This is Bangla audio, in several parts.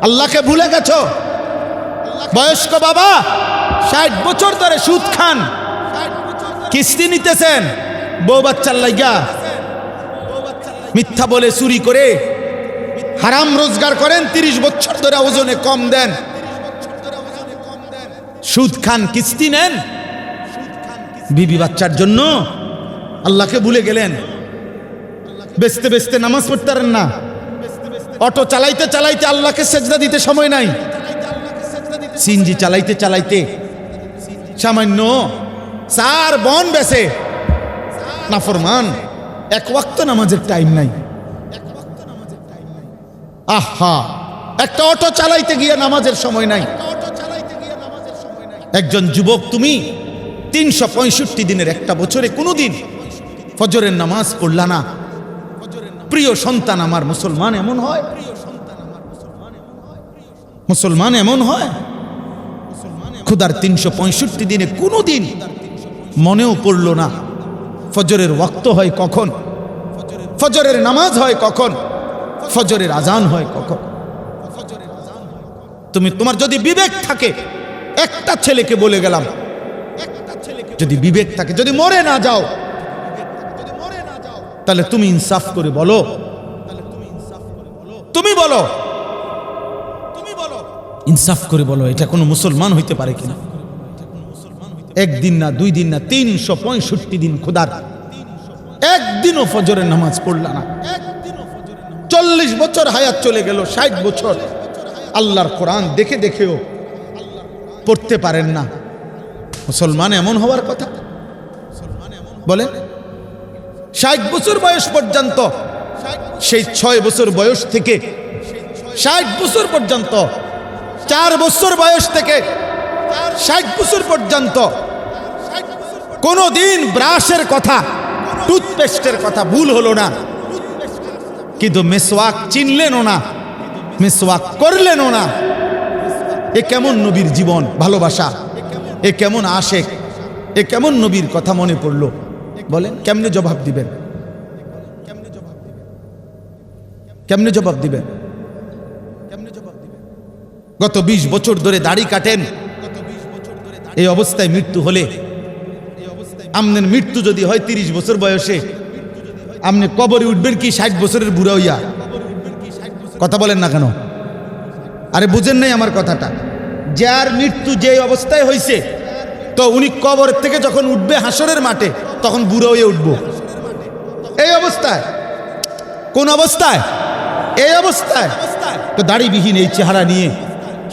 আল্লাহকে ভুলে গেছো। বয়স্ক বাবা 60 বছর ধরে সুদ খান, কিস্তি নিতেছেন, বউ বাচ্চার লাইগা মিথ্যা বলে চুরি করে হারাম রোজগার করেন, 30 বছর ধরে ওজনে কম দেন, সুদ খান, কিস্তি নেন, বিবি বাচ্চার জন্য আল্লাহকে ভুলে গেলেন। বেচতে বেচতে নামাজ পড়তে পারেন না, অটো চালাইতে চালাইতে আল্লাহকে সেজদা দিতে সময় নাই, সিএনজি চালাইতে চালাইতে সামান্য 4 বন বেছে নাফরমান, এক ওয়াক্ত নামাজের টাইম নাই। আহা, একটা অটো চালাইতে গিয়ে নামাজের সময় নাই। একজন যুবক, তুমি 365 দিনের একটা বছরে কোনোদিন ফজরের নামাজ পড়লা না। প্রিয় সন্তান আমার, মুসলমান এমন হয়, মুসলমান এমন হয়, খুদার 365 দিনে কোনোদিন মনেও পড়ল না ফজরের ওয়াক্ত হয় কখন, ফজরের নামাজ হয় কখন, ফজরের আজান হয় কখন। তুমি, তোমার যদি বিবেক থাকে, একটা ছেলেকে বলে গেলাম, যদি বিবেক থাকে, যদি মরে না যাও, তাহলে তুমি ইনসাফ করে বলো, তুমি বলো, ইনসাফ করে বলো, এটা কোনো মুসলমান হইতে পারে কিনা? একদিন না, 2 দিন না, 365 দিন খোদার একদিনও ফজরের নামাজ পড়লা না। 40 বছর হায়াত চলে গেল, 60 বছর আল্লাহর কোরআন দেখে দেখেও পড়তে পারেন না। মুসলমান এমন হওয়ার কথা বলেন? 60 বছর বয়স পর্যন্ত, সেই 6 বছর বয়স থেকে 60 বছর পর্যন্ত, 4 বছর বয়স থেকে 60 বছর পর্যন্ত কোনদিন ব্রাশের কথা, টুথপেস্টের কথা ভুল হলো না, কিন্তু মেসওয়াক চিনলেনও না, মেসওয়াক করলেনও না। এ কেমন নবীর জীবন, ভালোবাসা, এ কেমন আশেক, এ কেমন নবীর কথা মনে পড়লো? বলেন, কেমনে জবাব দিবেন? কেমনে জবাব দিবেন? গত 20 বছর ধরে দাড়ি কাটেন, এই অবস্থায় মৃত্যু হলে, আমনের মৃত্যু যদি হয় 30 বছর বয়সে, আপনি কবরে উঠবেন কি 60 বছরের বুড়া হইয়া? কথা বলেন না কেন? আরে বুঝেন নাই আমার কথাটা? যার মৃত্যু যে অবস্থায় হয়েছে, তো উনি কবরের থেকে যখন উঠবে হাসরের মাঠে, তখন বুড়ো হয়ে উঠব। এই অবস্থায়, কোন অবস্থায়? এই অবস্থায়। তো দাড়িবিহীন এই চেহারা নিয়ে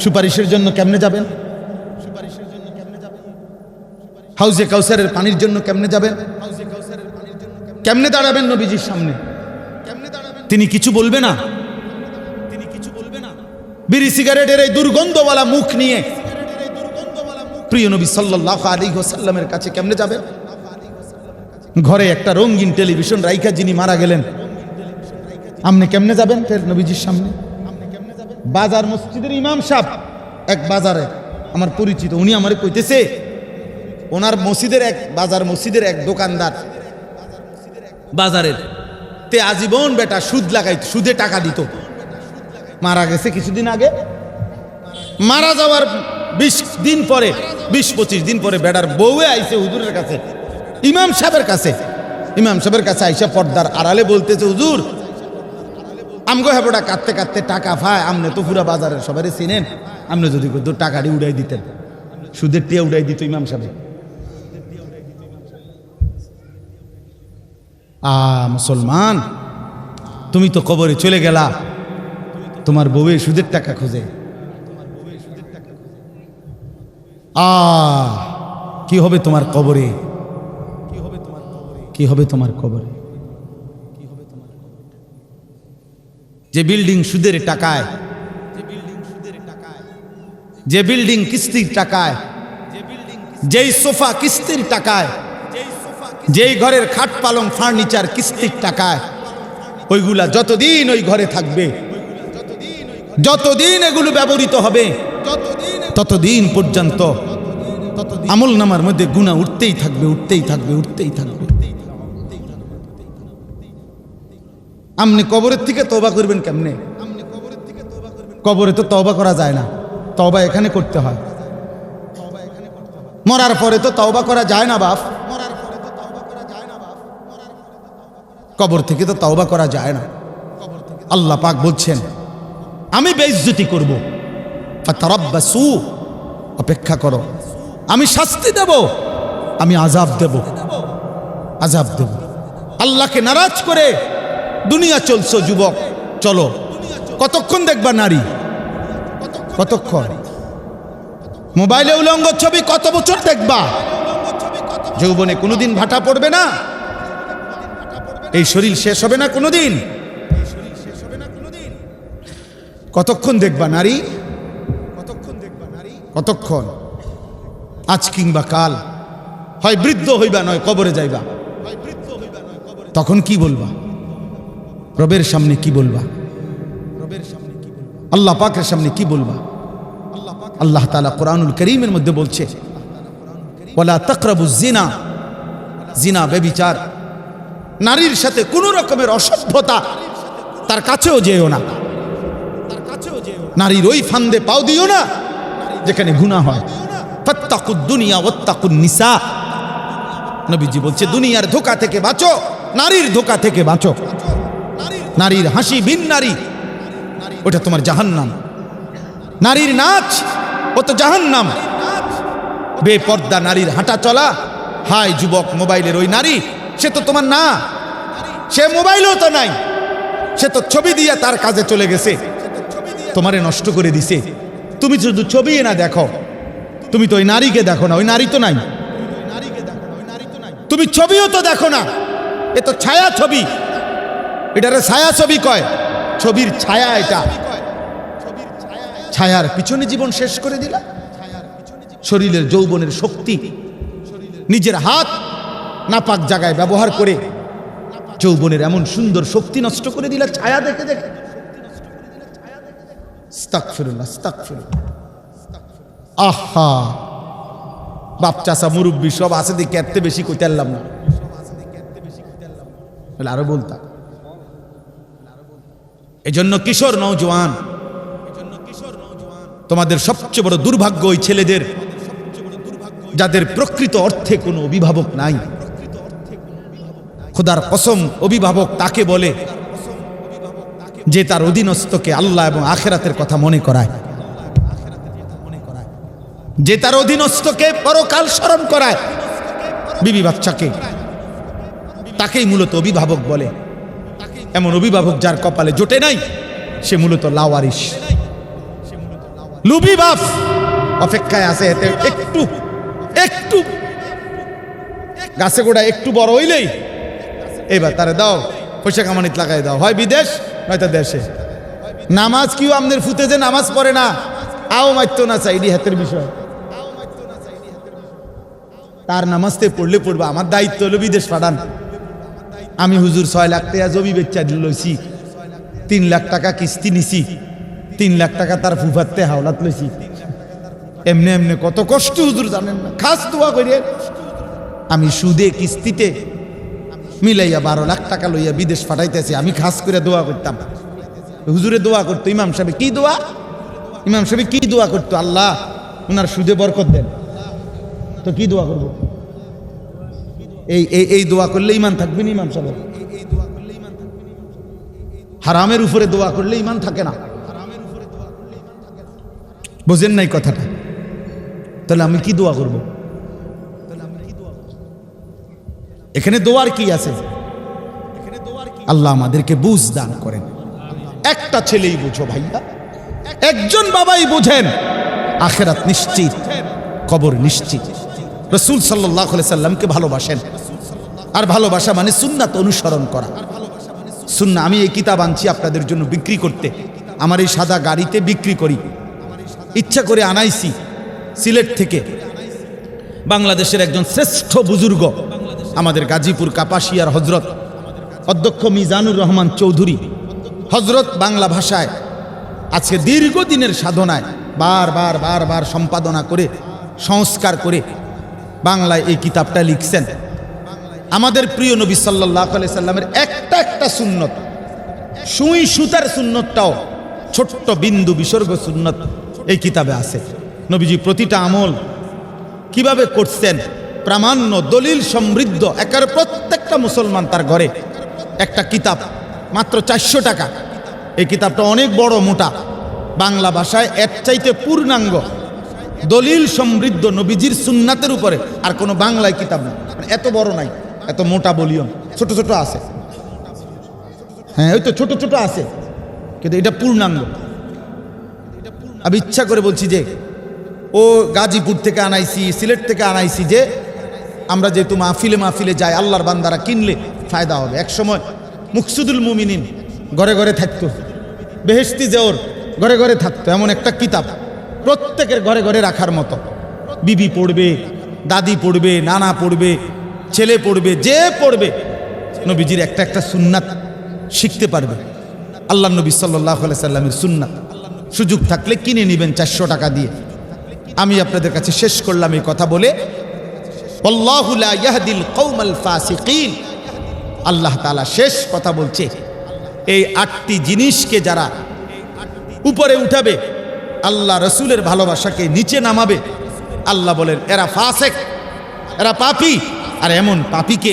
সুপারিশের জন্য কেমনে যাবেন? হাউজে কাউসারের পানির জন্য কেমনে যাবেন? কেমনে দাঁড়াবেন নবীজির সামনে? তিনি কিছু বলবে না? বিড়ি সিগারেটের এই দুর্গন্ধওয়ালা মুখ নিয়ে প্রিয় নবী সাল্লাল্লাহু আলাইহি ওয়াসাল্লামের কাছে কেমনে যাবেন? ঘরে একটা রঙিন টেলিভিশন রাইখা যিনি মারা গেলেন, আপনি কেমনে যাবেন ফের নবীজির সামনে? বাজার মসজিদের ইমাম সাহেব, এক বাজারে আমার পরিচিত, উনি আমারে কইতেছে, ওনার মসজিদের এক বাজার মসজিদের এক দোকানদার বাজারের তে আজীবন বেটা সুদ লাগাইত, সুদে টাকা দিত। মারা গেছে কিছুদিন আগে। মারা যাওয়ার 20 দিন পরে, 20-25 দিন পরে বেটার বউয়ে আইছে হুজুরের কাছে, ইমাম সাহেবের কাছে। ইমাম সাহেবের কাছে আইসা পর্দার আড়ালে বলতেছে, হুজুর আমগো হেবটা কাঁদতে কাঁদতে টাকা পায়, আমনে তো পুরা বাজারের সবাই চিনেন, আপনি যদি টাকাটি উড়াই দিতেন, সুদের টিয়া উড়াই দিত ইমাম সাহেব। মুসলমান, তুমি তো কবরে চলে গেলা, তোমার বউয়ে সুদের টাকা খুঁজে। কি হবে তোমার কবরে? কি হবে তোমার কবরে? যে বিল্ডিং সুদের টাকায়, যে বিল্ডিং কিস্তির টাকায়, যেই সোফা কিস্তির টাকায়, যেই ঘরের খাট পালং ফার্নিচার কিস্তির টাকায়, ওইগুলা যতদিন ওই ঘরে থাকবে, যতদিন এগুলো ব্যবহৃত হবে, ততদিন পর্যন্ত আমল নামার মধ্যে গুনাহ উঠতেই থাকবে, উঠতেই থাকবে, উঠতেই থাকবে। আপনি কবরের থেকে তওবা করবেন কেমনে? কবরে তো তওবা করা যায় না, তওবা এখানে করতে হয়। মরার পরে তো তওবা করা যায় না বাপ, কবর থেকে তো তওবা করা যায় না। আল্লাহ পাক বলছেন আমি বেইজ্জতি করব, ফাতারাব্বাসু, অপেক্ষা করো, আমি শাস্তি দেব, আমি আযাব দেব, আযাব দেব। আল্লাহকে নারাজ করে দুনিয়া চলছো যুবক, চলো। কতক্ষণ দেখবা নারী, কতক্ষণ? মোবাইলে উলঙ্গ ছবি কত বছর দেখবা? যৌবনে কোনোদিন ভাটা পড়বে না? এই শরীর শেষ হবে না কোনোদিন? কতক্ষণ দেখবা নারী? কতক্ষণ? আজ কিংবা কাল হয় বৃদ্ধ হইবা, নয় কবরে যাইবা। তখন কি বলবা? রবের সামনে কি বলবা? আল্লাহ পাকের সামনে কি বলবা? আল্লাহ তাআলা কোরআনুল কারীমের মধ্যে বলছে ওয়ালা তাকরাবুজ জিনা, জিনা ব্যভিচার, নারীর সাথে কোন রকমের অসভ্যতা, তার কাছেও যেও না। নারীর ওই ফান্দে পাও দিও না যেখানে গুনাহ হয়। ফাত্তাকুদ দুনিয়া ওয়াত্তাকুন নিসা, নবীজি বলছে দুনিয়ার ধোঁকা থেকে বাঁচো, নারীর ধোঁকা থেকে বাঁচো। নারীর হাসি বিন নারী, ওটা তোমার জাহান্নাম। নারীর নাচ, ও তো জাহান্নাম। বেপর্দা নারীর হাঁটা চলা, হায় যুবক, মোবাইলের ওই নারী, সে তো তোমার না, সে মোবাইলও তো নাই, সে তো ছবি দিয়ে তার কাজে চলে গেছে, তোমারে নষ্ট করে দিছে। তুমি শুধু ছবি না দেখো, তুমি তো ওই নারীকে দেখো না, ওই নারী তো নাই। তুমি ছবিও তো দেখো না, এ তো ছায়া ছবি, এটারে ছায়া ছবি কয়, ছবির ছায়া এটা। ছায়ার পিছনে জীবন শেষ করে দিলা। শরীরের যৌবনের শক্তি নিজের হাত নাপাক জায়গায় ব্যবহার করে যৌবনের এমন সুন্দর শক্তি নষ্ট করে দিলা ছায়া দেখে দেখে। আস্তাগফিরুল্লাহ, আস্তাগফিরুল্লাহ। আহা, বাপ চাচা মুরব্বী সব আছে দেখে এত বেশি কইতে পারলাম না, আরো বলতাম। এজন্য কিশোর নওজোয়ান, তোমাদের সবচেয়ে বড় দুর্ভাগ্য ওই ছেলেদের যাদের প্রকৃত অর্থে কোনো অভিভাবক নাই। খোদার কসম, অভিভাবক তাকে বলে যে তার অধীনস্থকে আল্লাহ এবং আখিরাতের কথা মনে করায়, যে তার অধীনস্থকে পরকাল স্মরণ করায়। বিবি বাচ্চাকে, তাকেই মূলত অভিভাবক বলে। এমন অভিভাবক যার কপালে জোটে নাই, সে মূলত লাওয়ারিস, লুবি বাপ। অপেক্ষায় আছে এতে একটু একটু গাছে গোড়া একটু বড় হইলেই এবার তারে দাও, পয়সা কামানিত লাগাই দাও, হয় বিদেশ নয়তো দেশে। নামাজ কিও আমাদের ফুতে যে নামাজ পড়ে না, আও মারতো না চাই, হাতের বিষয়। তার নামাজতে পড়লে পড়বা, আমার দায়িত্ব হলো বিদেশ পাঠান। আমি হুজুর 6 লাখ টাকা জমি বেচা লইছি, 3 লাখ টাকা কিস্তি নিছি, 3 লাখ টাকা তার ফুফাতে হাওলাত লইছি। এমনি এমনি কত কষ্ট হুজুর জানেন না। খাস দোয়া করিয়ে আমি সুদে কিস্তিতে মিলাইয়া 12 লাখ টাকা লইয়া বিদেশ পাঠাইতেছি। আমি খাস করে দোয়া করতাম, হুজুরে দোয়া করতো। ইমাম সাহেব কি দোয়া, ইমাম সাহেব কি দোয়া করতো? আল্লাহ ওনার সুদে বরকত দেন। তো কি দোয়া করবো? এই দোয়া করলে ইমান থাকবে না ইমাম সাহেব। হারামের উপরে দোয়া করলে ইমান থাকে না, বুঝেন নাই কথাটা? তাহলে আমি কি দোয়া করব? এখানে দোয়ার কি আছে? আল্লাহ আমাদেরকে বুঝ দান করেন। একটা ছেলেই বুঝো ভাইয়া, একজন বাবাই বুঝেন আখিরাত নিশ্চিত, কবর নিশ্চিত। রাসূল সাল্লাল্লাহু আলাইহি সাল্লামকে ভালোবাসেন, আর ভালোবাসা মানে সুন্নাত অনুসরণ করা। সুন্নাহ, আমি এই কিতাব আনছি আপনাদের জন্য বিক্রি করতে, আমার এই সাদা গাড়িতে বিক্রি করি, ইচ্ছা করে আনাইছি সিলেট থেকে। বাংলাদেশের একজন শ্রেষ্ঠ বুজুর্গ, আমাদের গাজীপুর কাপাসিয়ার হজরত অধ্যক্ষ মিজানুর রহমান চৌধুরী হজরত, বাংলা ভাষায় আজকে দীর্ঘদিনের সাধনায় বার সম্পাদনা করে সংস্কার করে বাংলায় এই কিতাবটা লিখছেন। আমাদের প্রিয় নবী সাল্লাল্লাহু আলাইহি সাল্লামের একটা সুন্নত, সুই সুতার সুন্নতটাও ছোট্ট বিন্দু বিসর্গ সুন্নত এই কিতাবে আছে। নবীজি প্রতিটা আমল কিভাবে করছেন প্রামাণ্য দলিল সমৃদ্ধ, একের প্রত্যেকটা মুসলমান তার ঘরে একটা কিতাব, মাত্র 400 টাকা। এই কিতাবটা অনেক বড় মোটা, বাংলা ভাষায় এর চাইতে পূর্ণাঙ্গ দলিল সমৃদ্ধ নবীজির সুন্নাতের উপরে আর কোনো বাংলায় কিতাব নেই। এত বড় নাই, এত মোটা বলিয়ম, ছোট ছোট আছে। হ্যাঁ, ওই তো ছোট ছোট আছে, কিন্তু এটা পূর্ণাঙ্গ। আমি ইচ্ছা করে বলছি যে ও গাজীপুর থেকে আনাইছি, সিলেট থেকে আনাইছি, যে আমরা যেহেতু মাহফিলে যাই, আল্লাহর বান্দারা কিনলে ফায়দা হবে। এক সময় মুকসুদুল মুমিনিন ঘরে ঘরে থাকতো, বেহেশতি জেওর ঘরে ঘরে থাকতো, এমন একটা কিতাব প্রত্যেকের ঘরে ঘরে রাখার মতো। বিবি পড়বে, দাদি পড়বে, নানা পড়বে, ছেলে পড়বে, যে পড়বে নবীজির একটা একটা সুন্নাত শিখতে পারবে। আল্লাহ নবী সাল্লাল্লাহু আলাইহি সাল্লামের সুন্নাত সুযোগ থাকলে কিনে নেবেন 400 টাকা দিয়ে। আমি আপনাদের কাছে শেষ করলাম এই কথা বলে, আল্লাহু লা ইয়াহদিল কওমাল ফাসিকিন। আল্লাহ তাআলা শেষ কথা বলছে, এই 8টি জিনিসকে যারা উপরে উঠাবে, আল্লাহ রসুলের ভালোবাসাকে নিচে নামাবে, আল্লাহ বলেন এরা ফাসিক, এরা পাপী। আর এমন পাপীকে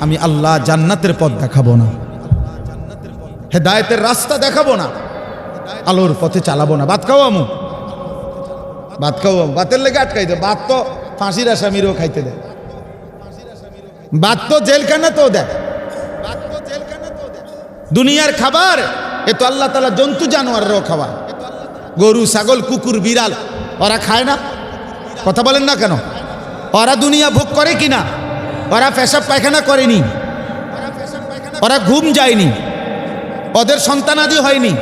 আমি আল্লাহ জান্নাতের পথ দেখাবো না, হেদায়েতের রাস্তা দেখাবো না, আলোর পথে চালাবো না। ভাত খাও আমু, ভাত খাও, ভাতের লেগে আটকাই দেয়। ভাত তো ফাঁসির আসামিরও খাইতে দেয়, ভাত তো জেলখানাতেও দেয়। দুনিয়ার খাবার এ তো আল্লাহ তাআলা জন্তু জানোয়ারেরও খাবার। গরু, ছাগল, কুকুর, বিড়াল ওরা খায় না? কথা বলেন না কেন? ওরা দুনিয়া ভোগ করে কিনা? ওরা পেশাব পায়খানা করেনি, ওরা ঘুম যায়নি, ওদের সন্তানাদি হয়নি,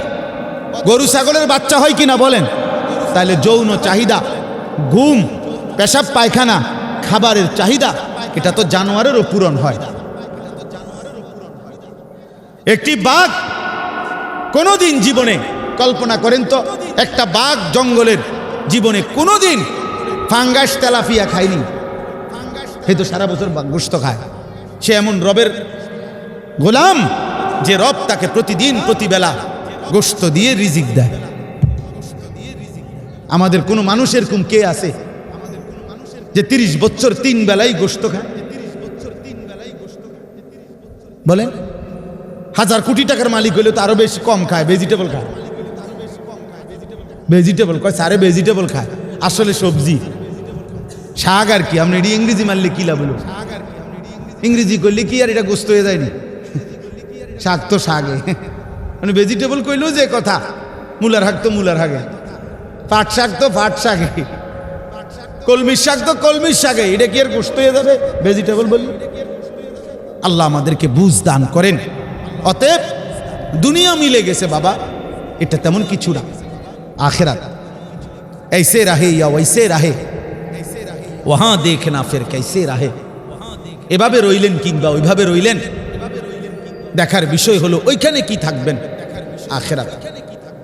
গরু ছাগলের বাচ্চা হয় কিনা বলেন? তাহলে যৌন চাহিদা, ঘুম, পেশাব পায়খানা, খাবারের চাহিদা, এটা তো জানোয়ারেরও পূরণ হয়। একটি বাঘ কোনোদিন জীবনে, কল্পনা করেন তো, একটা বাঘ জঙ্গলের জীবনে কোনোদিন ফাঙ্গাস তেলাপিয়া খায়নি। সে তো সারা বছর গোশত খায়। সে এমন রবের গোলাম যে রব তাকে প্রতিদিন প্রতিবেলা গোশত দিয়ে রিজিক দেয়। আমাদের কোনো মানুষের এরকম কে আছে যে 30 বছর 3 বেলাই গোশত খায়? বলেন, 1000 কোটি টাকার মালিক হইলে তো আরো বেশি কম খায়, ভেজিটেবল খায়। ভেজিটেবল কয় সারে ভেজিটেবল খায়, আসলে সবজি, শাক। আর কি আপনি এটি ইংরেজি মারলে কি লাভ হলো? ইংরেজি করলে কি আর এটা গোস্ত হয়ে যায়নি? শাক তো শাকে, মানে ভেজিটেবল কইলেও যে কথা, মূলার শাক তো মূলার শাকে, পাট শাক তো পাট শাকে, কলমির শাক তো কলমির শাকে, এটা কি আর গোস্ত হয়ে যাবে ভেজিটেবল বললে? আল্লাহ আমাদেরকে বুঝ দান করেন। অতএব দুনিয়া মিলে গেছে বাবা, এটা তেমন কিছু না। आखिरत ऐसे रहे या वैसे रहे, वहां देखना फिर कैसे रहे। এভাবে রইলেন কিংবা ওইভাবে রইলেন, দেখার বিষয় হলো ওইখানে কি থাকবেন আখিরাত।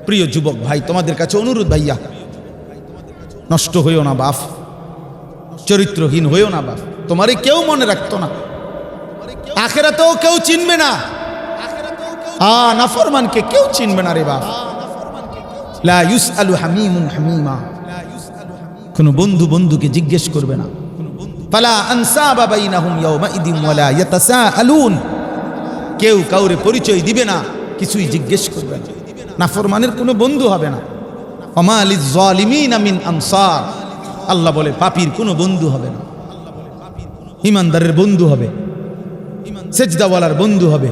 প্রিয় যুবক ভাই, তোমাদের কাছে অনুরোধ, ভাইয়া নষ্ট হইও না বাপ, চরিত্রহীন হইও না বাপ। তোমারে কেউ মনে রাখতো না, আখিরাতেও কেউ চিনবে না। নাফরমানকে কেউ চিনবে না রে বাপ। লা ইউসআলু হামিমুন হামিমা, কোন বন্ধু বন্ধুকে জিজ্ঞেস করবে না। ফালা আনসাবা বাইনাহুম ইয়াওমাইদিন ওয়ালা ইয়াতাসাআলুন, কেউ কাউরে পরিচয় দিবে না, কিছুই জিজ্ঞেস করবে না। নাফরমানের কোনো বন্ধু হবে না। ওমা লিয-যালিমিনা মিন আনসার, আল্লাহ বলে পাপীর কোনো বন্ধু হবে না। ইমানদারের বন্ধু হবে, সেজদাওয়ালার বন্ধু হবে।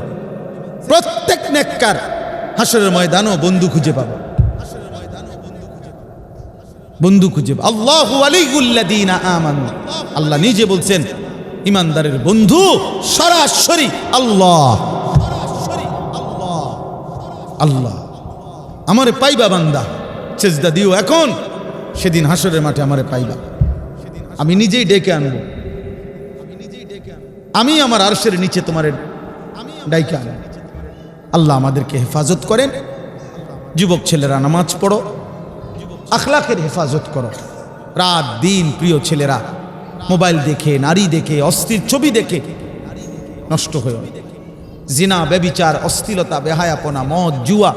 প্রত্যেক নেককার হাসরের ময়দানও বন্ধু খুঁজে পাবে, বন্ধু খুঁজে। আল্লাহু ওয়ালিউল্লাযীনা আমানু, আল্লাহ নিজে বলছেন ইমানদারের বন্ধু সরাসরি আল্লাহ। আল্লাহ আমারে পাইবা বান্দা, সেজদা দিও এখন, সেদিন হাসরের মাঠে আমারে পাইবা। আমি নিজেই ডেকে আনবো, আমি আমার আরশের নিচে তোমার ডাইকে আনবো। আল্লাহ আমাদেরকে হেফাজত করেন। যুবক ছেলেরা নামাজ পড়ো, আখলাকের হেফাজত করো। রাত দিন প্রিয় ছেলেরা মোবাইল দেখে, নারী দেখে, অস্থির ছবি দেখে নষ্ট হয়ে, জিনা, ব্যভিচার, অশ্লীলতা, বেহায়াপনা, মদ, জুয়া,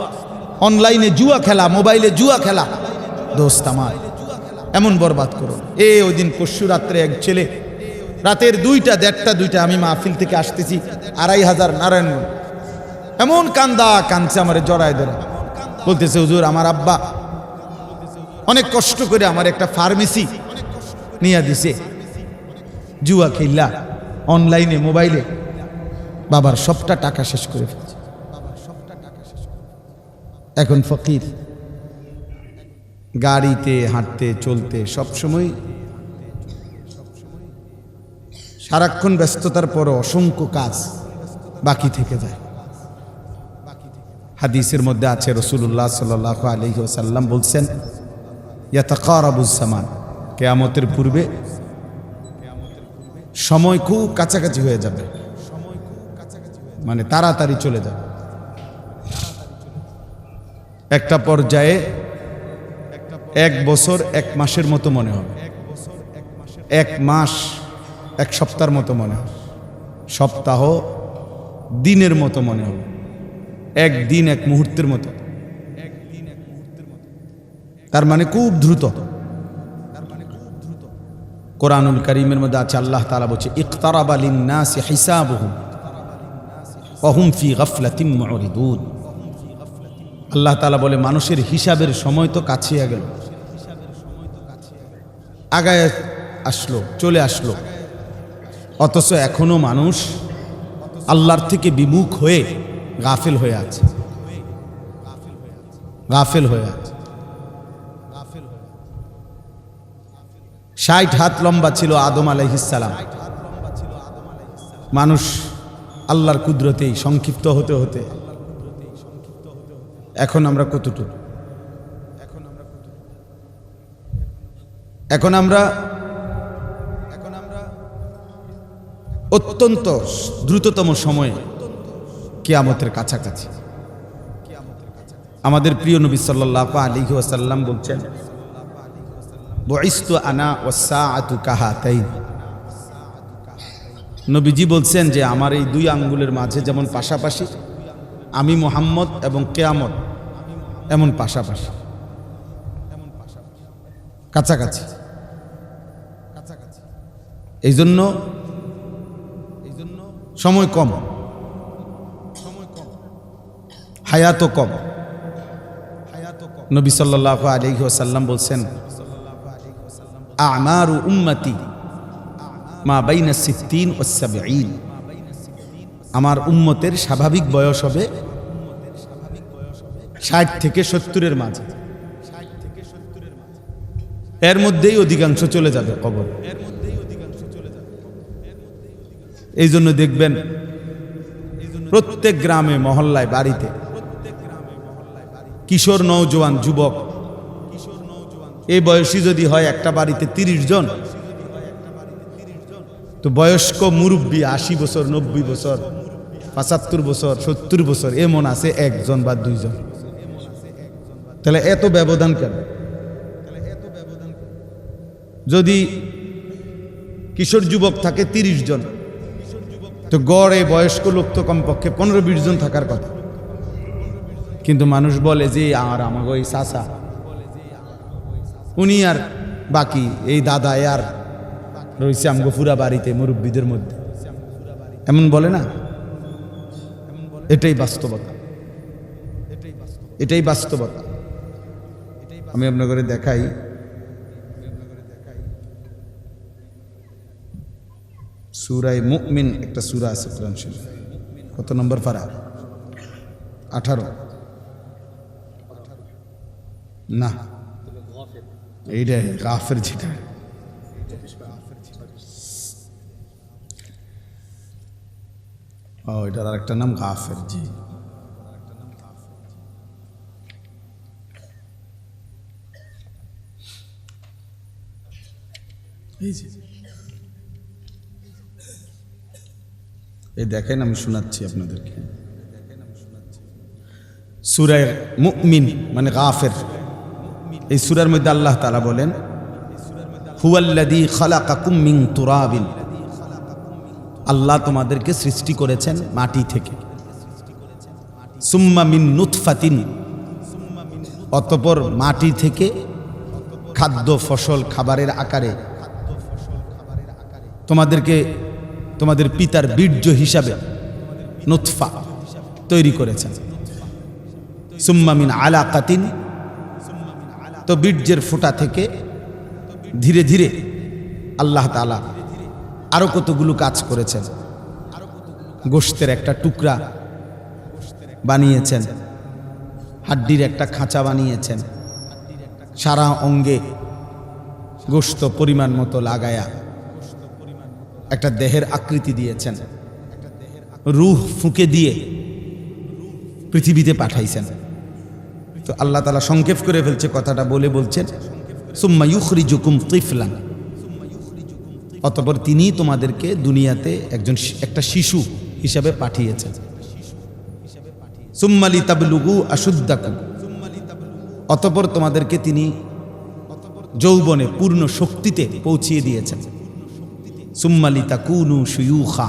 অনলাইনে জুয়া খেলা, মোবাইলে জুয়া খেলা। দোস্ত আমার, এমন বরবাদ করো। ওই দিন পরশু রাত্রে এক ছেলে, রাতের 2টা 1:30 2টা, আমি মাহফিল থেকে আসতেছি, 2500 নারায়ণগঞ্জ, এমন কান্দা কাঁদছে আমারে জড়ায় ধরে, বলতেছে হুজুর আমার আব্বা অনেক কষ্ট করে আমার একটা ফার্মেসি নিয়ে দিছে, জুয়া খেললা অনলাইনে মোবাইলে বাবার সবটা টাকা শেষ করে ফেলছে। এখন ফকির, গাড়িতে হাঁটতে চলতে সবসময় সারাক্ষণ ব্যস্ততার পরও অসংখ্য কাজ বাকি থেকে যায়। হাদিসের মধ্যে আছে রাসূলুল্লাহ সাল্লাল্লাহু আলাইহি ওয়াসাল্লাম বলছেন, ইয়াতাকারাবুজ জামান, কিয়ামতের পূর্বে সময় খুব কাছাকাছি হয়ে যাবে, মানে তাড়াতাড়ি চলে যাবে। একটা পর্যায়ে 1 বছর 1 মাসের মতো মনে হবে, 1 মাস 1 সপ্তাহের মতো মনে হবে, সপ্তাহ দিনের মতো মনে হবে, 1 দিন 1 মুহূর্তের মতো। তার মানে খুব দ্রুত। কোরআনুল কারীমের মধ্যে আছে, আল্লাহ তাআলা বলছে, ইকতারাবা লিন-নাসি হিসাবুহুম ওয়া হুম ফি গাফলাতিন মুরিদুন। আল্লাহ তাআলা বলে মানুষের হিসাবের সময় তো কাছে গেল, আগায় আসলো, চলে আসলো, অথচ এখনো মানুষ আল্লাহর থেকে বিমুখ হয়ে গাফেল হয়ে আছে, গাফেল হয়ে আছে। 60 হাত লম্বা ছিল আদম আলাইহিস সালাম। মানুষ আল্লাহর কুদরতেই সংক্ষিপ্ত হতে হতে এখন আমরা কতটুকু, এখন আমরা অত্যন্ত দ্রুততম সময়ে কিয়ামতের কাছাকাছি। আমাদের প্রিয় নবী সাল্লাল্লাহু আলাইহি ওয়াসাল্লাম বলছেন, বুইসতু আনা ওয়াসসাআতু কাহাতাইন। নবীজি বলছেন যে আমার এই 2 আঙ্গুলের মাঝে যেমন পাশাপাশি, আমি মুহাম্মদ এবং কিয়ামত এমন পাশাপাশি, কাছাকাছি। এই জন্য সময় কম, হায়াতও কম। নবী সাল্লাল্লাহু আলাইহি ওয়াসাল্লাম বলছেন, আমারু উম্মতি মা বাইনা 60 ওয়া 70। আমার উম্মতের স্বাভাবিক বয়স হবে 60 থেকে 70-এর মাঝে, এর মধ্যেই অধিকাংশ চলে যাবে কবর। এই জন্য দেখবেন প্রত্যেক গ্রামে মহল্লায় বাড়িতে কিশোর নওজোয়ান যুবক, এই বয়সী যদি হয় একটা বাড়িতে 30 জন, তো বয়স্ক মুরব্বী 80 বছর 90 বছর 75 বছর 70 বছর এমন আছে 1 জন বা 2 জন। তাহলে এত ব্যবধান কেন? যদি কিশোর যুবক থাকে 30 জন, তো গড়ে বয়স্ক লোক তো কমপক্ষে 15-20 জন থাকার কথা। কিন্তু মানুষ বলে যে আর আমাকে ওই চাচা, উনি আর বাকি এই দাদা আর রয়েছে আমগো পুরা বাড়িতে মুরব্বীদের মধ্যে, এমন বলে না? এটাই বাস্তবতা, এটাই বাস্তবতা। আমি আপনাদের দেখাই, সূরায়ে মুমিন একটা সূরা আছে কোরআন শরীফ, কত নম্বর পারা? 18 না, এইটা গাফের, যেটা এটার আরেকটা নাম গাফের। জি, এই দেখেন আমি শোনাচ্ছি আপনাদেরকে। সূরা মুমিন মানে গাফের, এই সূরার মধ্যে আল্লাহ তাআলা বলেন, হুয়াল্লাযী খালাকাকুম মিন তুরাবিন। আল্লাহ তোমাদেরকে সৃষ্টি করেছেন মাটি থেকে, সুম্মা মিন নুতফাতিন, অতঃপর মাটি থেকে খাদ্য ফসল খাবারের আকারে তোমাদেরকে তোমাদের পিতার বীর্য হিসাবে নুতফা তৈরি করেছেন। সুম্মা মিন আলাকাতিন, তো বীর্যের ফোঁটা থেকে ধীরে ধীরে আল্লাহ তাআলা আরো কতগুলো কাজ করেছেন। গোশতের একটা টুকরা বানিয়েছেন, হাড্ডির একটা খাঁচা বানিয়েছেন, সারা অঙ্গে গোশত পরিমাণ মতো লাগায়া একটা দেহের আকৃতি দিয়েছেন, রূহ ফুঁকে দিয়ে পৃথিবীতে পাঠাইছেন। তো আল্লাহ তাআলা সংক্ষেপ করে ফেলছে কথাটা, বলে বলছেন সুম্মা ইউখরিজুকুম তিফলান, অতঃপর তিনি তোমাদেরকে দুনিয়াতে একটা শিশু হিসাবে পাঠিয়েছেন। সুম্মা লিতাবলুগু আশুদ্দাকুম, অতঃপর তোমাদেরকে তিনি যৌবনে পূর্ণ শক্তিতে পৌঁছিয়ে দিয়েছেন। সুম্মা লিতাকুনু শুয়ুখা,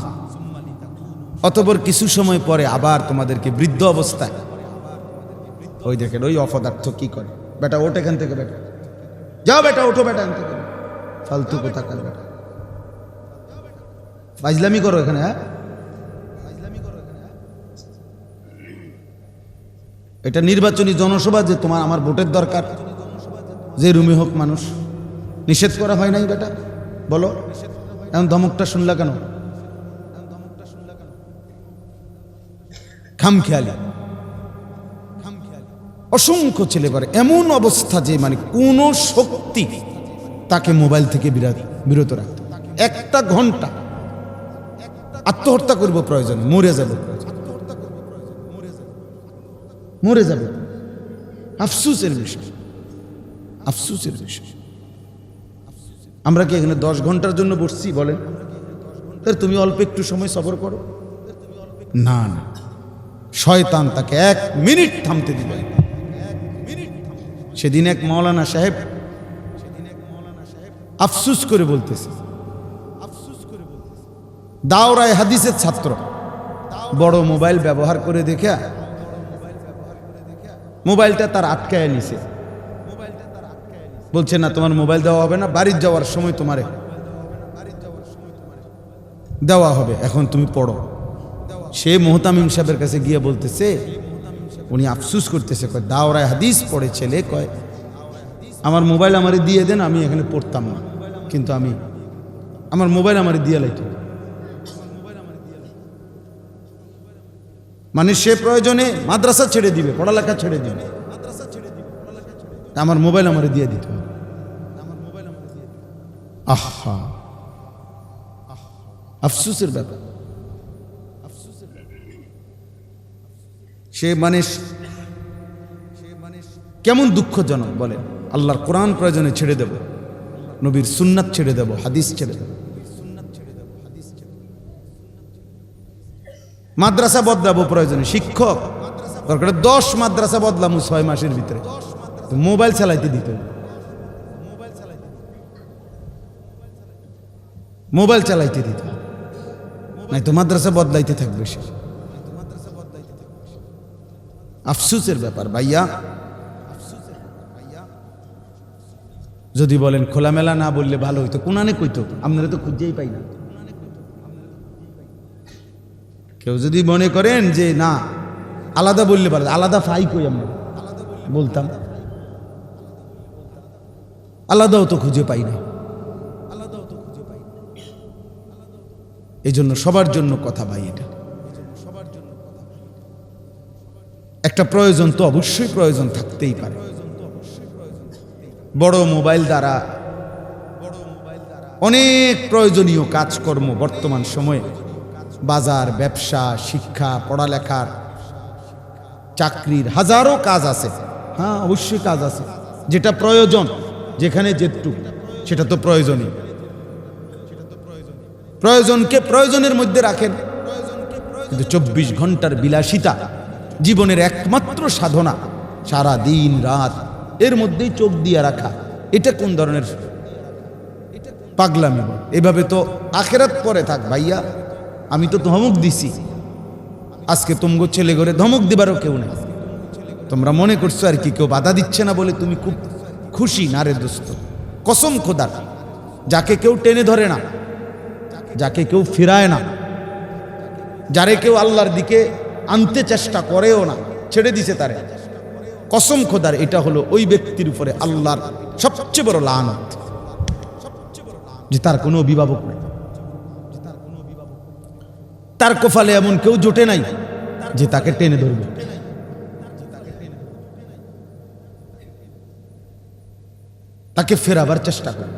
অতঃপর কিছু সময় পরে আবার তোমাদেরকে বৃদ্ধ অবস্থায়, ওই দেখেন ওই অপদার্থ কি করে, বেটা ওঠ এখান থেকে, বেটা যাও, বেটা ওঠো, বেটা এখান থেকে, ফালতু কোথাকার বেটা, ফাজলামি করো এখানে। হ্যাঁ, এটা নির্বাচনী জনসভা, যে তোমার আমার ভোটের দরকার, যে রুমে হোক মানুষ, নিষেধ করা হয় নাই বেটা, বলো এখন ধমকটা শুনলা কেন? খামখেয়ালি অসংখ্য ছেলে পারে এমন অবস্থা যে মানে কোন শক্তি তাকে মোবাইল থেকে বিরত রাখতে, একটা ঘন্টা আত্মহত্যা করবো প্রয়োজন, মরে যাবে, মরে যাবে। আফসোসের বিষয়, আফসোসের বিষয়। আমরা কি এখানে 10 ঘন্টার জন্য বসছি বলেন? তুমি অল্প একটু সময় সবর করো না, না, শয়তান তাকে 1 মিনিট থামতে দিবে। সেদিন এক মাওলানা সাহেব আফসোস করে বলতেছে, দাওরায়ে হাদিসের ছাত্র, বড় মোবাইল ব্যবহার করে দেখে মোবাইলটা তার আটকায় নিছে, বলছে না তোমার মোবাইল দেওয়া হবে না, বাড়ির যাওয়ার সময় তোমারে দেওয়া হবে, এখন তুমি পড়ো। সে মুহতামিম সাহেবের কাছে গিয়ে বলতেছে, উনি আফসোস করতেছে, কয় দাওরায়ে হাদিস পড়ে ছেলে, কয় আমার মোবাইল আমারে দিয়ে দেন, আমি এখানে পড়তাম না, কিন্তু আমি আমার মোবাইল আমারে দিয়ে লাইতে, মানে সে প্রয়োজনে মাদ্রাসা ছেড়ে দিবে, পড়ালেখা ছেড়ে দিবে, আমার মোবাইল আমারে দিয়ে দিতে হবে। আহা, আফসোসের ব্যাপার। সে মানে কেমন দুঃখজনক বলেন। আল্লাহর কোরআন প্রয়োজনে ছেড়ে দেব, নবীর সুন্নাত ছেড়ে দেব, হাদিস ছেড়ে দেব। মাদ্রাসা বদলাবো প্রয়োজনে, শিক্ষক দরকার 10 মাদ্রাসা বদলামু 6 মাসের ভিতরে, মোবাইল চালাইতে দিতে, মোবাইল চালাইতে দিতে, নাই তো মাদ্রাসা বদলাইতে থাকবে সে। আফসোসের ব্যাপার ভাইয়া। যদি বলেন খোলামেলা না বললে ভালো হইতো, কোনানে কইতো, আপনারা তো খুঁজেই পাই না। কেউ যদি মনে করেন যে না আলাদা বললে ভালো, আলাদা ফাই কই, আমরা বলতাম, আলাদাও তো খুঁজে পাই না। এই জন্য সবার জন্য কথা ভাই, এটা একটা প্রয়োজন তো অবশ্যই প্রয়োজন থাকতেই পারে। বড় মোবাইল দ্বারা অনেক প্রয়োজনীয় কাজকর্ম বর্তমান সময়ে, বাজার, ব্যবসা, শিক্ষা, পড়ালেখার, চাকরির হাজারো কাজ আছে। হ্যাঁ, অবশ্যই কাজ আছে, যেটা প্রয়োজন, যেখানে যেটুকু সেটা তো প্রয়োজনীয়। প্রয়োজনকে প্রয়োজনের মধ্যে রাখেন, কিন্তু 24 ঘন্টার বিলাসিতা জীবনের একমাত্র সাধনা, সারা দিন রাত এর মধ্যেই চোখ দিয়ে রাখা, এটা কোন ধরনের পাগলামি? এভাবে তো আখেরাত পরে থাক ভাইয়া। আমি তো ধমক দিছি, আজকে তুমগো ছেলে ঘরে ধমক দিবারও কেউ নেই, তোমরা মনে করছো আর কি কেউ বাধা দিচ্ছে না বলে তুমি খুব খুশি? না রে দোস্ত, কসম খোদার, যাকে কেউ টেনে ধরে না, যাকে কেউ ফিরায় না, যারে কেউ আল্লাহর দিকে আনতে চেষ্টা করেও না, ছেড়ে দিছে তারে, কসম খোদার এটা হলো ওই ব্যক্তির উপরে আল্লাহর সবচেয়ে বড় লানত, যে তার কোনো অভিভাবক নেই, তার কপালে এমন কেউ জোটে নাই যে তাকে টেনে ধরবে। তাকে ফেরাবার চেষ্টা করে।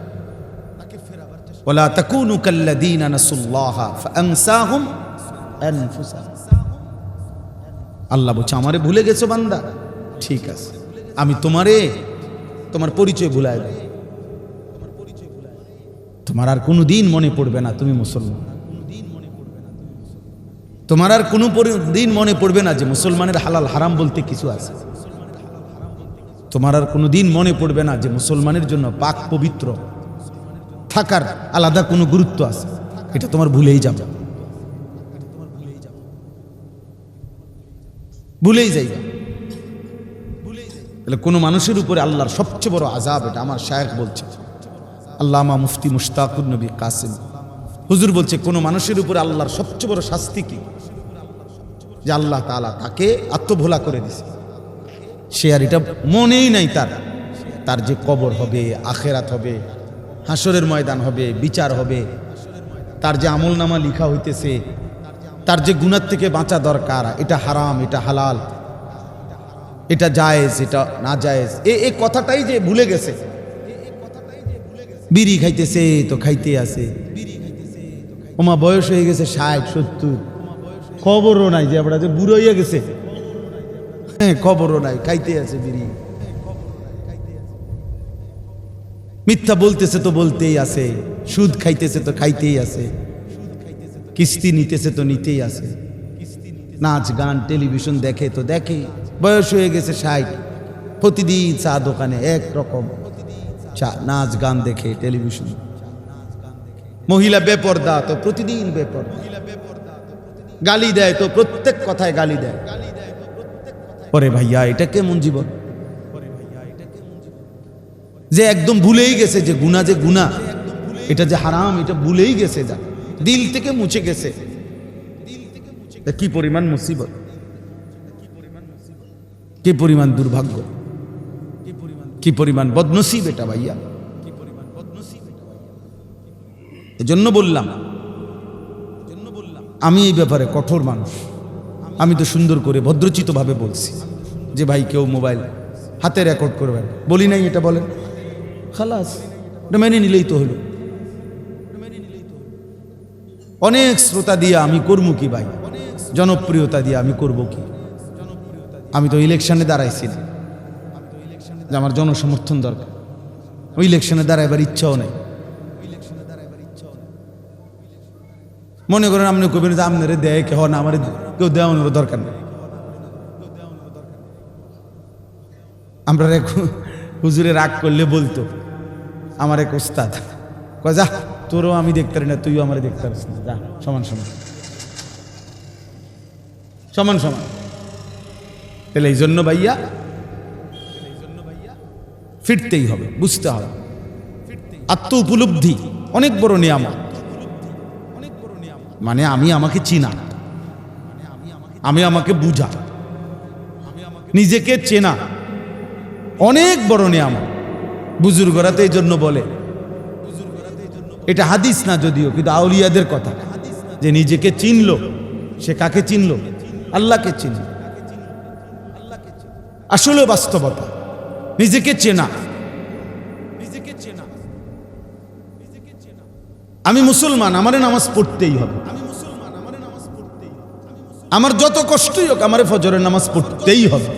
ওয়ালা তাকুনু কাল্লাযীনা নাসুল্লাহা ফাআনসাহুম আনফুসাহুম। আল্লাহ বলছে আমারে ভুলে গেছো বান্দা, ঠিক আছে আমি তোমার পরিচয় ভুলায় দেব, তোমার আর কোনোদিন মনে পড়বে না তুমি মুসলমান, তোমার আর কোনো দিন মনে পড়বে না যে মুসলমানের হালাল হারাম বলতে কিছু আছে, তোমার আর কোনোদিন মনে পড়বে না যে মুসলমানের জন্য পাক পবিত্র থাকার আলাদা কোনো গুরুত্ব আছে, এটা তোমার ভুলেই যাবে, ভুলেই যাইবে। তাহলে কোনো মানুষের উপরে আল্লাহর সবচেয়ে বড় আযাব, এটা আমার শায়েখ বলছে, আল্লামা মুফতি মুশতাকুর নবী কাসিম হুজুর বলছে, কোনো মানুষের উপরে আল্লাহর সবচেয়ে বড় শাস্তি কি? যে আল্লাহ তাআলা তাকে আত্মভোলা করে দিছে, সে আর এটা মনেই নাই তার যে কবর হবে, আখেরাত হবে, হাসরের ময়দান হবে, বিচার হবে, তার যে আমলনামা লিখা হইতেছে, তার যে গুনাহ থেকে বাঁচা দরকার, এটা হারাম, এটা হালাল, এটা জায়েজ, এটা না জায়েজ, এই কথাটাই যে ভুলে গেছে। বিড়ি খাইতেছে তো খাইতে আছে, ওমা বয়স হয়ে গেছে 60-70, খবরও নাই যে আমরা যে বুড়ো হয়ে গেছে, খবরও নাই, খাইতে আছে বিড়ি। মিথ্যা বলতেছে তো বলতেই আছে, সুদ খাইতেছে তো খাইতেই আছে, কিস্তি নিতেছে তো নিতেই আছে, নাচ গান টেলিভিশন দেখে তো দেখে, বয়স হয়ে গেছে 60, প্রতিদিন চা দোকানে একরকম চা, নাচ গান দেখে টেলিভিশন। মহিলা বেপরদা তো প্রতিদিন বেপরদা, গালি দেয় তো প্রত্যেক কথায় গালি দেয়। ওরে ভাইয়া এটা কেমন জীবন? যে একদম ভুলেই গেছে যে গুনাহ, যে গুনাহ এটা যে হারাম, এটা ভুলেই গেছে, যা দিল থেকে মুছে গেছে। কি পরিমাণ মুসিবত, কি পরিমাণ দুর্ভাগ্য, কি পরিমাণ বদনসিব এটা ভাইয়া। এজন্য বললাম আমি এই ব্যাপারে কঠোর মানুষ, আমি তো সুন্দর করে ভদ্রচিত ভাবে বলছি যে ভাই কেউ মোবাইল হাতে রেকর্ড করবেন, বলি নাই এটা বলেন, খালাস, এটা মেনে নিলেই তো হলো। অনেক শ্রোতা দিয়ে আমি করবো কি ভাই, জনপ্রিয়তা দিয়ে আমি করব কি? আমি তো ইলেকশনে দাঁড়াইছি না যে আমার জনসমর্থন দরকার, ওই ইলেকশনে দাঁড়াইবার ইচ্ছাও নাই। মনে করেন আপনি কবেন যে আপনারে দেয় কেহ না, আমার কেউ দেওয়ানোর দরকার নেই। আমরা এক হুজুরে রাগ করলে বলতো আমার এক ওস্তাদ, কয় যা তোরও আমি দেখতে পারি না, তুইও আমার দেখতে পারিস না, যা সমান সমান সমান সমান। তাহলে এই জন্য ভাইয়া ফিরতেই হবে, বুঝতে হবে আত্ম উপলব্ধি অনেক বড় নিয়ামত। মানে আমি আমাকে চিনা, আমি আমাকে বুঝা, নিজেকে চেনা অনেক বড় নিয়ামত। বুজুর্গরা তো এই জন্য বলে, এটা হাদিস না যদিও, কিন্তু আউলিয়াদের কথা, যে নিজেকে চিনলো, সে কাকে চিনলো? আল্লাহকে চিনল। আসলে বাস্তবতা নিজেকে চেনা। আমি মুসলমান, আমারে নামাজ পড়তেই হবে, আমার যত কষ্টই হোক আমারে ফজরের নামাজ পড়তেই হবে,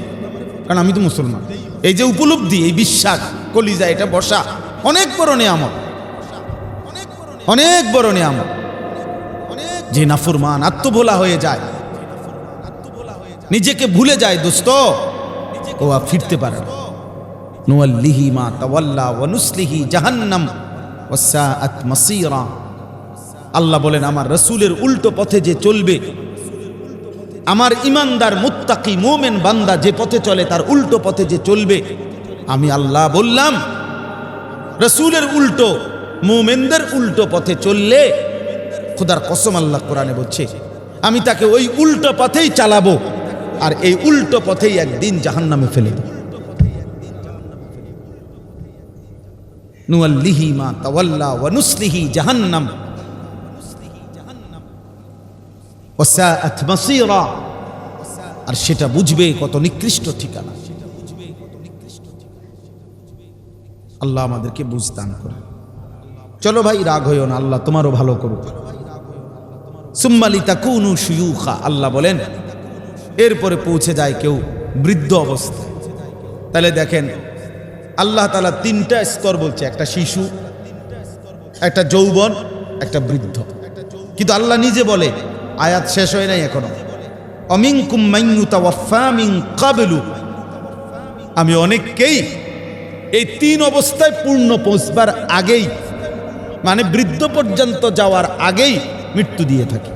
কারণ আমি তো মুসলমান। এই যে উপলব্ধি, এই বিশ্বাস কলিজা, এটা বসা অনেক বড় নিয়ামত, অনেক বড় নিয়ামত। যে নাফরমান আত্মভোলা হয়ে যায়, নিজেকে ভুলে যায় দোস্ত, ও আর ফিরতে পারে না। নুওয়াল্লিহি মা তাওয়াল্লা ওয়া নুসলিহি জাহান্নাম ওয়া সাআত মাসীরা। আল্লাহ বলেন আমার রাসূলের উল্টো পথে যে চলবে, আমার ইমানদার মুত্তাকি মুমিন বান্দা যে পথে চলে তার উল্টো পথে যে চলবে, আমি আল্লাহ বললাম রাসূলের উল্টো মুমিনদের উল্টো পথে চললে, খোদার কসম আল্লাহ কোরআনে বলছে আমি তাকে ওই উল্টো পথেই চালাবো, আর এই উল্টো পথেই একদিন জাহান্নামে ফেলে দেব। নুয়াল্লিহি মা তাওয়াল্লা ওয়া নুসলিহি জাহান্নাম ওয়া সাআত মাসীরা, আর সেটা বুঝবে কত নিকৃষ্ট ঠিকানা। আল্লাহ আমাদেরকে বুঝদান করে। চলো ভাই রাগ হইও না, আল্লাহ তোমারও ভালো করুক। সুম্মা লিতাকুনু শুয়ুখা, আল্লাহ বলেন এরপরে পৌঁছে যায় কেউ বৃদ্ধ অবস্থায়। তাহলে দেখেন আল্লাহ তাআলা তিনটা স্তর বলছে, একটা শিশু, একটা যৌবন, একটা বৃদ্ধ। কিন্তু আল্লাহ নিজে বলে, আয়াত শেষ হয় নাই এখনো, অমিনকুম মান ইউতাওয়াফা মিন ক্বাবলু, আমি অনেককেই এই তিন অবস্থায় পূর্ণ পৌঁছবার আগেই, মানে বৃদ্ধ পর্যন্ত যাওয়ার আগেই মৃত্যু দিয়ে থাকি।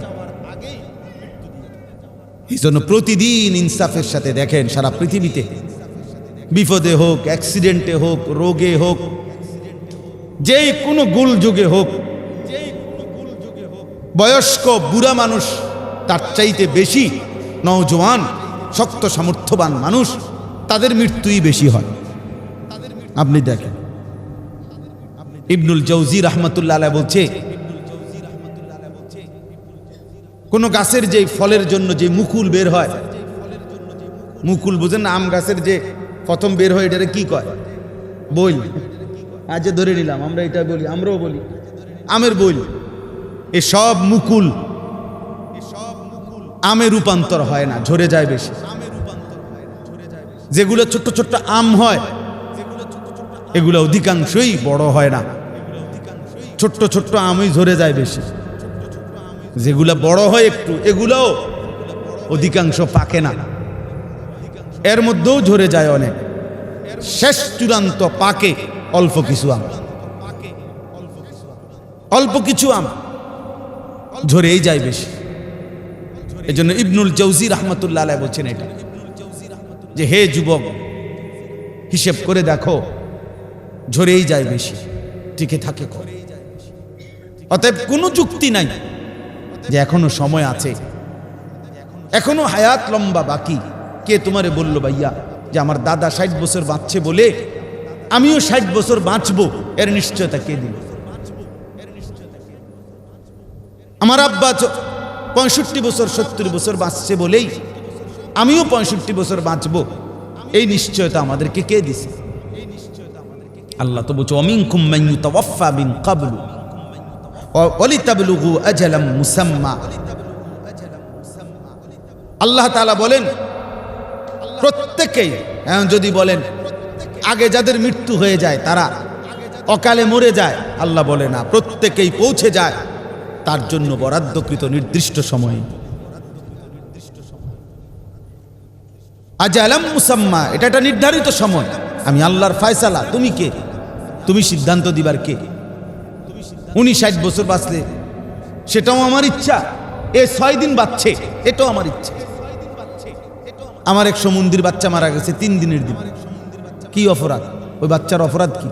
এই জন্য প্রতিদিন ইনসাফের সাথে দেখেন সারা পৃথিবীতে বিপদে হোক, অ্যাক্সিডেন্টে হোক, রোগে হোক, যেই কোনো গোলযোগে হোক, বয়স্ক বুড়া মানুষ তার চাইতে বেশি নওজোয়ান শক্ত সামর্থ্যবান মানুষ, তাদের মৃত্যুই বেশি হয়। আপনি দেখেন ইবনুল জাওজি রাহমাতুল্লাহ আলাইহি বলছে, কোন গাছের যে ফলের জন্য যে মুকুল বের হয়, মুকুল বুঝেন না, আম গাছের যে প্রথম বের হয় এটারে কি কয়? বইল। আজ ধরে নিলাম আমরা এটা বলি, আমরাও বলি আমের বইল। এ সব মুকুল আমে রূপান্তর হয় না, ঝরে যায় বেশি। যেগুলো ছোট্ট ছোট্ট আম হয় এগুলো অধিকাংশই বড় হয় না, ছোট্ট ছোট্ট আমই ঝরে যায় বেশি। যেগুলো বড় হয় একটু, এগুলোও অধিকাংশ পাকে না, এর মধ্যেও ঝরে যায় অনেক। শেষ চূড়ান্ত পাকে অল্প কিছু আম, অল্প কিছু আম ঝরেই যায় বেশি। এই জন্য ইবনুল জাওজি রাহমাতুল্লাহ আলাইহি বলছেন এটা, যে হে যুবক হিসেব করে দেখো, ঝরেই যায় বেশি, টিকে থাকে কম। অতএব কোনো যুক্তি নাই যে এখনো সময় আছে, এখনো হায়াত লম্বা বাকি। কে তোমারে বললো ভাইয়া যে আমার দাদা 60 বছর বাঁচছে বলে আমিও 60 বছর বাঁচবো, এর নিশ্চয়তা কে দিল? আমার আব্বা 65 বছর 70 বছর বাঁচছে বলেই আমিও 65 বছর বাঁচবো, এই নিশ্চয়তা আমাদেরকে কে দিছে? আল্লাহ তো বলছে অমিনকুম মান ইউতাওয়াফা মিন ক্বাবলু ওয়া লিতাবলুগু আজালাম মুসাম্মা। আল্লাহ তাআলা বলেন প্রত্যেকেই, যদি বলেন আগে যাদের মৃত্যু হয়ে যায় তারা অকালে মরে যায়, আল্লাহ বলে না, প্রত্যেকেই পৌঁছে যায় তার জন্য বরাদ্দকৃত নির্দিষ্ট সময়ে। আজালাম মুসাম্মা, এটা একটা নির্ধারিত সময়। আমি আল্লাহর ফয়সালা, তুমি কে? তুমি সিদ্ধান্ত দিবার কে? উনি 60 বছর বাঁচলে সেটাও আমার ইচ্ছা, এ 6 দিন বাঁচছে এটাও আমার ইচ্ছা। আমার এক সমুন্দির বাচ্চা মারা গেছে 3 দিনের দিন, কি অপরাধ? ওই বাচ্চার অপরাধ কি?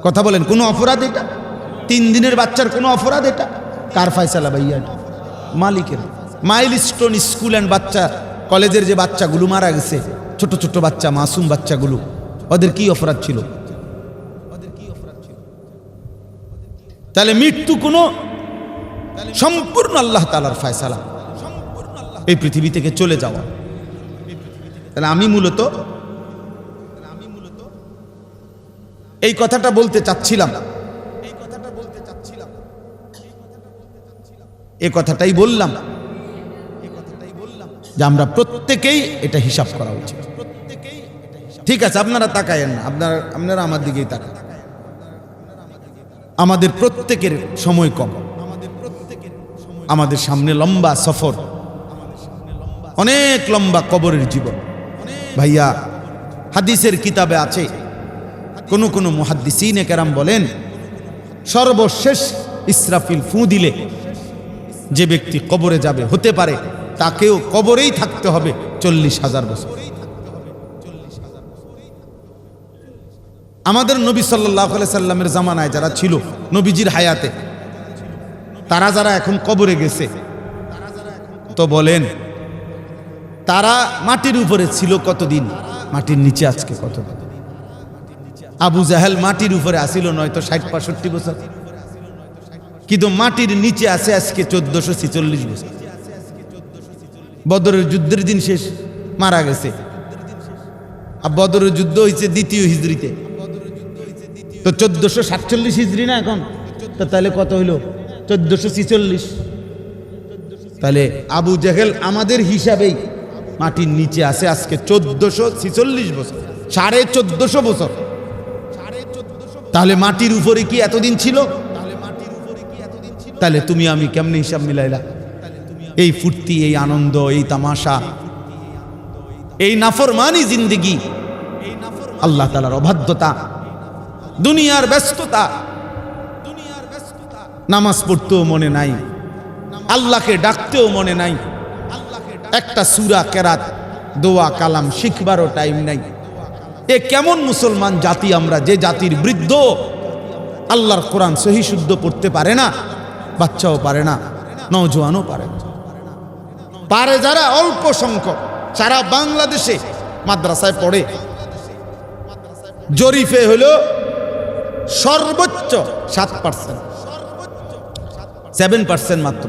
কথা বলেন, কোনো অপরাধ এটা? 3 দিনের বাচ্চার কোনো অপরাধ এটা? কার ফয়সালা ভাইয়া? মালিকের। মাইলস্টোন স্কুল অ্যান্ড বাচ্চা কলেজের যে বাচ্চাগুলো মারা গেছে, ছোট ছোট বাচ্চা, মাসুম বাচ্চাগুলো, ওদের কি অপরাধ ছিল? তাহলে মৃত্যু কোনো সম্পূর্ণ আল্লাহ তাআলার ফয়সালা, এই পৃথিবী থেকে চলে যাওয়া। তাহলে আমি মূলত এই কথাটা বলতে চাচ্ছিলাম, এই কথাটাই বললাম যে আমরা প্রত্যেকেই এটা হিসাব করা উচিত। ঠিক আছে, আপনারা তাকায়েন না, আপনারা আমার দিকেই তাকান। আমাদের প্রত্যেকের সময় কম, আমাদের সামনে লম্বা সফর, অনেক লম্বা কবরের জীবন। ভাইয়া হাদিসের কিতাবে আছে, কোন কোন মুহাদ্দিসিনে কেরাম বলেন সর্বশেষ ইসরাফিল ফু দিলে যে ব্যক্তি কবরে যাবে, হতে পারে তাকেও কবরেই থাকতে হবে 40,000 বছর। আমাদের নবী সাল্লাল্লাহু আলাইহি সাল্লামের জামানায় যারা ছিল, নবীজির হায়াতে, তারা যারা এখন কবরে গেছে, তো বলেন তারা মাটির উপরে ছিল কতদিন, মাটির নিচে আজকে কতদিন? আবু জাহেল মাটির উপরে আসিল নয়তো 60-65 বছর, কিন্তু মাটির নিচে আছে আজকে 1446 বছর। বদরের যুদ্ধের দিন শেষ, মারা গেছে। আর বদরের যুদ্ধ হয়েছে 2য় হিজরিতে, তো 1447 হিজরি না এখন, তো তাহলে কত হইল? 1446। তাহলে আবু জাহেল আমাদের হিসাবেই মাটির নিচে আছে আজকে 1446 বছর, 1450 বছর। তাহলে মাটির উপরে কি এতদিন ছিল? তাহলে তুমি আমি কেমনে হিসাব মিলাইলা? এই ফুর্তি, এই আনন্দ, এই তামাশা, এই নাফরমানি জিন্দেগি, আল্লাহ তাআলার অবাধ্যতা, দুনিয়ার ব্যস্ততা, নামাজ পড়তেও মনে নাই, আল্লাহকে ডাকতেও মনে নাই, একটা সূরা কেরাত দোয়া কালাম শিখবারও টাইম নাই। এ কেমন মুসলমান জাতি আমরা, যে জাতির বৃদ্ধ আল্লাহর কোরআন সহি শুদ্ধ পড়তে পারে না, বাচ্চাও পারে না, নওজোয়ানও পারে না। পারে যারা অল্প সংখ্যক, সারা বাংলাদেশে মাদ্রাসায় পড়ে, জরিফে হলো সর্বোচ্চ 7%, 7% মাত্র।